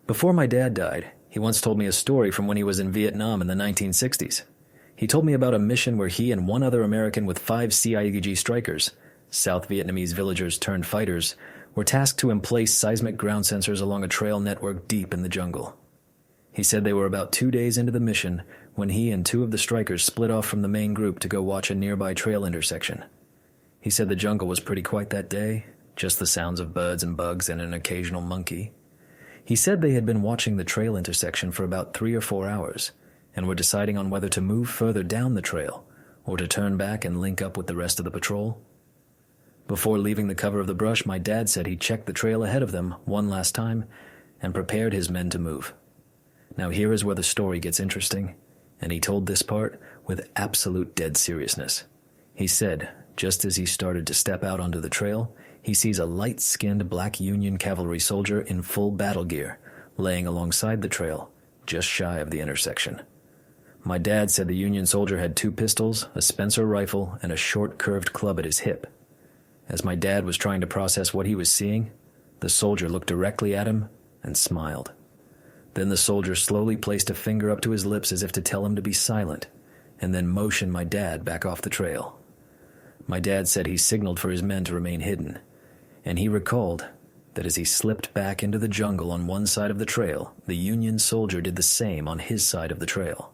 Before my dad died, he once told me a story from when he was in Vietnam in the 1960s. He told me about a mission where he and one other American with 5 CIEG strikers, South Vietnamese villagers turned fighters, were tasked to emplace seismic ground sensors along a trail network deep in the jungle. He said they were about 2 days into the mission when he and 2 of the strikers split off from the main group to go watch a nearby trail intersection. He said the jungle was pretty quiet that day, just the sounds of birds and bugs and an occasional monkey. He said they had been watching the trail intersection for about 3 or 4 hours and were deciding on whether to move further down the trail or to turn back and link up with the rest of the patrol. Before leaving the cover of the brush, my dad said he checked the trail ahead of them one last time and prepared his men to move. Now here is where the story gets interesting, and he told this part with absolute dead seriousness. He said, just as he started to step out onto the trail, he sees a light-skinned Black Union Cavalry soldier in full battle gear laying alongside the trail, just shy of the intersection. My dad said the Union soldier had 2 pistols, a Spencer rifle, and a short curved club at his hip. As my dad was trying to process what he was seeing, the soldier looked directly at him and smiled. Then the soldier slowly placed a finger up to his lips as if to tell him to be silent, and then motioned my dad back off the trail. My dad said he signaled for his men to remain hidden, and he recalled that as he slipped back into the jungle on one side of the trail, the Union soldier did the same on his side of the trail.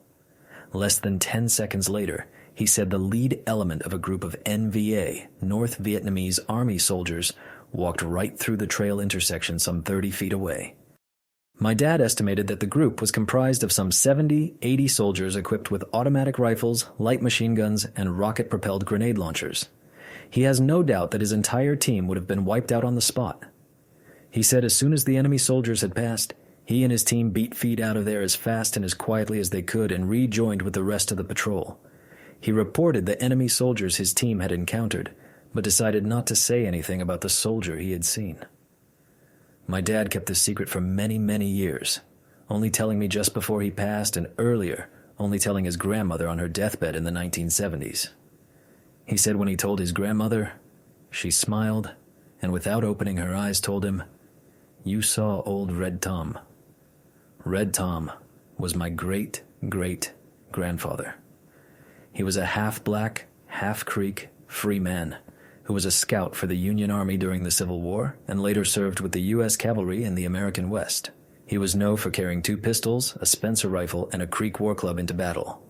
Less than 10 seconds later, he said the lead element of a group of NVA, North Vietnamese Army soldiers, walked right through the trail intersection some 30 feet away. My dad estimated that the group was comprised of some 70-80 soldiers equipped with automatic rifles, light machine guns, and rocket-propelled grenade launchers. He has no doubt that his entire team would have been wiped out on the spot. He said as soon as the enemy soldiers had passed, he and his team beat feet out of there as fast and as quietly as they could and rejoined with the rest of the patrol. He reported the enemy soldiers his team had encountered, but decided not to say anything about the soldier he had seen. My dad kept this secret for many, many years, only telling me just before he passed and earlier, only telling his grandmother on her deathbed in the 1970s. He said when he told his grandmother, she smiled and without opening her eyes told him, "You saw old Red Tom." Red Tom was my great-great-grandfather. He was a half-black, half-Creek, free man who was a scout for the Union Army during the Civil War and later served with the U.S. Cavalry in the American West. He was known for carrying 2 pistols, a Spencer rifle, and a Creek war club into battle.